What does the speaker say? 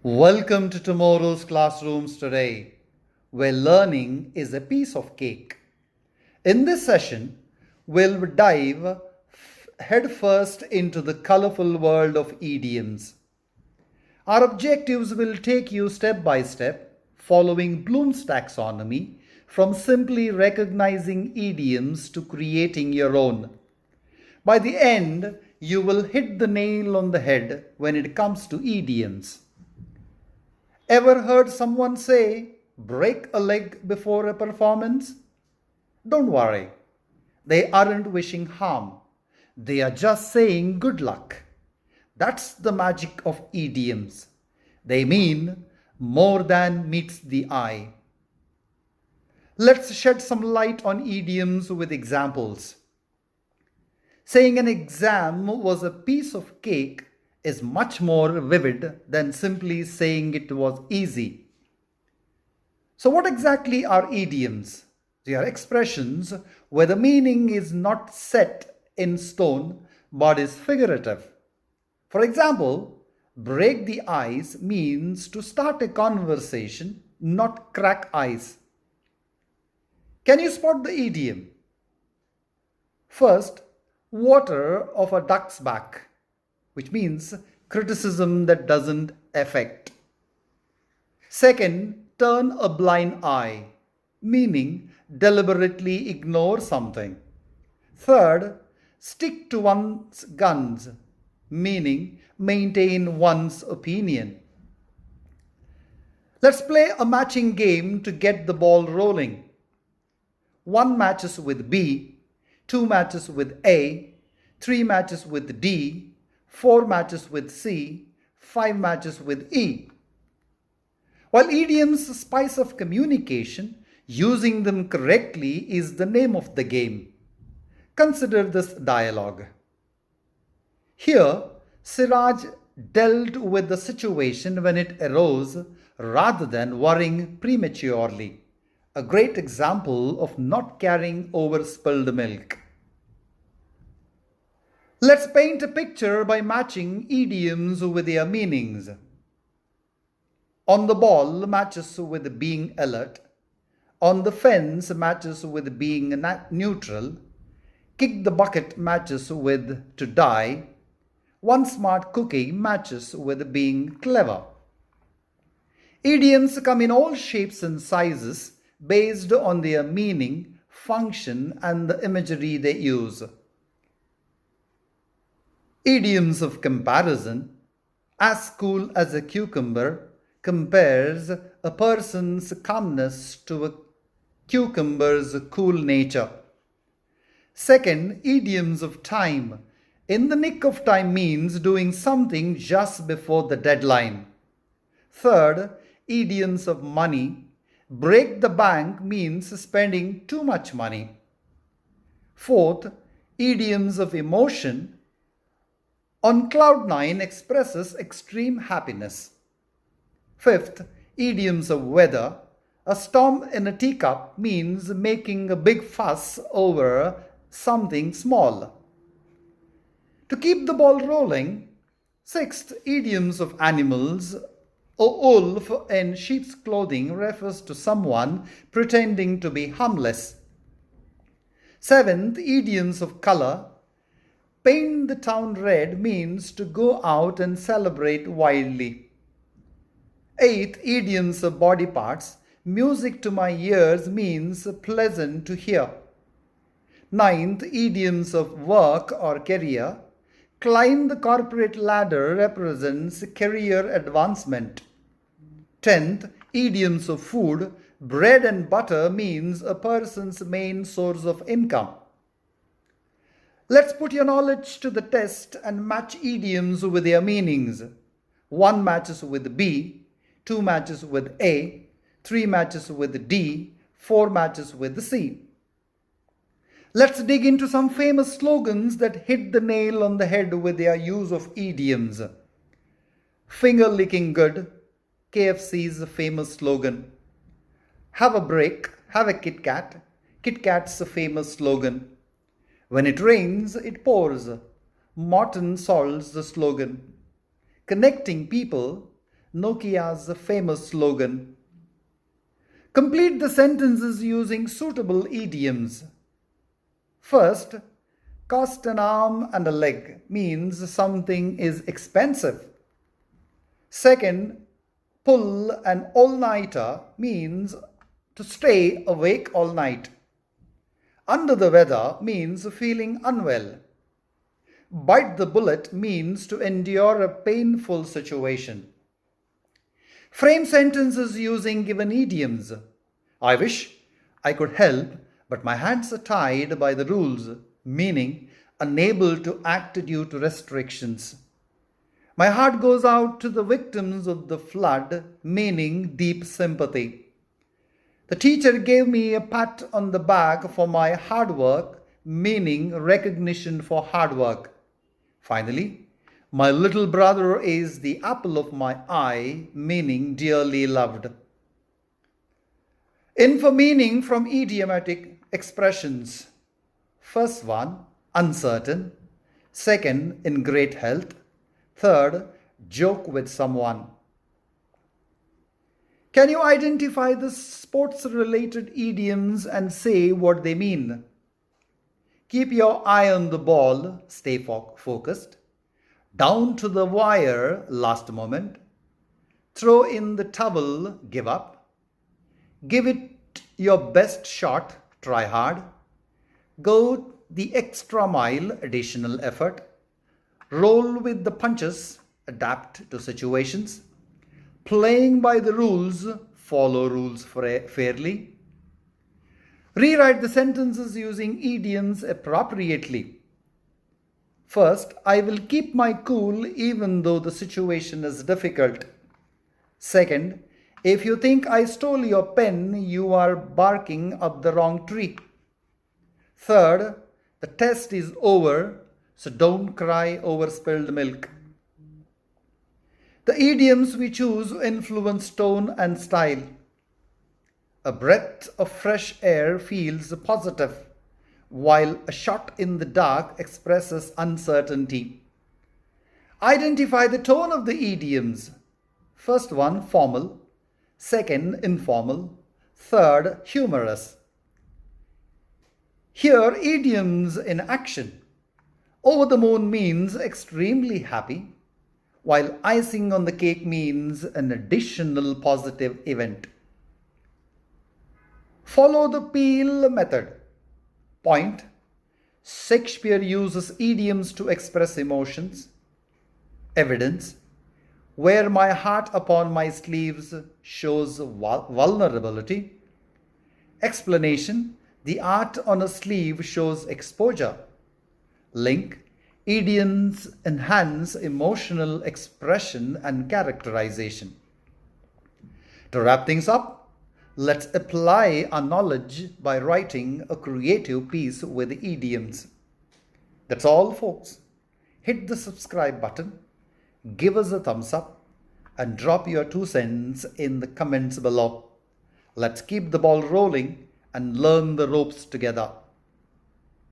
Welcome to tomorrow's classrooms today, where learning is a piece of cake. In this session, we'll dive headfirst into the colorful world of idioms. Our objectives will take you step by step, following Bloom's taxonomy, from simply recognizing idioms to creating your own. By the end, you will hit the nail on the head when it comes to idioms. Ever heard someone say, break a leg before a performance? Don't worry, they aren't wishing harm. They are just saying good luck. That's the magic of idioms. They mean more than meets the eye. Let's shed some light on idioms with examples. Saying an exam was a piece of cake is much more vivid than simply saying it was easy. So what exactly are idioms? They are expressions where the meaning is not set in stone but is figurative. For example, break the ice means to start a conversation, not crack ice. Can you spot the idiom? First, water of a duck's back, which means criticism that doesn't affect. Second, turn a blind eye, meaning deliberately ignore something. Third, stick to one's guns, meaning maintain one's opinion. Let's play a matching game to get the ball rolling. 1 matches with B, 2 matches with A, 3 matches with D, 4 matches with C, 5 matches with E. While idioms spice of communication, using them correctly is the name of the game. Consider this dialogue. Here, Siraj dealt with the situation when it arose rather than worrying prematurely. A great example of not carrying over spilled milk. Let's paint a picture by matching idioms with their meanings. On the ball matches with being alert. On the fence matches with being neutral. Kick the bucket matches with to die. One smart cookie matches with being clever. Idioms come in all shapes and sizes based on their meaning, function, and the imagery they use. Idioms of comparison. As cool as a cucumber compares a person's calmness to a cucumber's cool nature. Second, idioms of time. In the nick of time means doing something just before the deadline. Third, idioms of money. Break the bank means spending too much money. Fourth, idioms of emotion. On cloud 9 expresses extreme happiness. Fifth, idioms of weather. A storm in a teacup means making a big fuss over something small. To keep the ball rolling, sixth, idioms of animals. A wolf in sheep's clothing refers to someone pretending to be harmless. Seventh, idioms of color. Paint the town red means to go out and celebrate wildly. Eighth, idioms of body parts. Music to my ears means pleasant to hear. Ninth, idioms of work or career. Climb the corporate ladder represents career advancement. 10th, idioms of food. Bread and butter means a person's main source of income. Let's put your knowledge to the test and match idioms with their meanings. 1 matches with B, 2 matches with A, 3 matches with D, 4 matches with C. Let's dig into some famous slogans that hit the nail on the head with their use of idioms. Finger licking good, KFC's famous slogan. Have a break, have a Kit Kat, Kit Kat's famous slogan. When it rains, it pours. Morton Salt's the slogan. Connecting people, Nokia's famous slogan. Complete the sentences using suitable idioms. First, cost an arm and a leg means something is expensive. Second, pull an all-nighter means to stay awake all night. Under the weather means feeling unwell. Bite the bullet means to endure a painful situation. Frame sentences using given idioms. I wish I could help, but my hands are tied by the rules, meaning unable to act due to restrictions. My heart goes out to the victims of the flood, meaning deep sympathy. The teacher gave me a pat on the back for my hard work, meaning recognition for hard work. Finally, my little brother is the apple of my eye, meaning dearly loved. Infer meaning from idiomatic expressions. First one, uncertain. Second, in great health. Third, joke with someone. Can you identify the sports-related idioms and say what they mean? Keep your eye on the ball, stay focused. Down to the wire, last moment. Throw in the towel, give up. Give it your best shot, try hard. Go the extra mile, additional effort. Roll with the punches, adapt to situations. Playing by the rules, follow rules fairly. Rewrite the sentences using idioms appropriately. First, I will keep my cool even though the situation is difficult. Second, if you think I stole your pen, you are barking up the wrong tree. Third, the test is over, so don't cry over spilled milk. The idioms we choose influence tone and style. A breath of fresh air feels positive, while a shot in the dark expresses uncertainty. Identify the tone of the idioms. First one, formal. Second, informal. Third, humorous. Here, idioms in action. Over the moon means extremely happy, while icing on the cake means an additional positive event. Follow the Peel method. Point. Shakespeare uses idioms to express emotions. Evidence. Wear my heart upon my sleeves shows vulnerability. Explanation. The art on a sleeve shows exposure. Link. Idioms enhance emotional expression and characterization. To wrap things up, let's apply our knowledge by writing a creative piece with idioms. That's all, folks. Hit the subscribe button, give us a thumbs up, and drop your 2 cents in the comments below. Let's keep the ball rolling and learn the ropes together.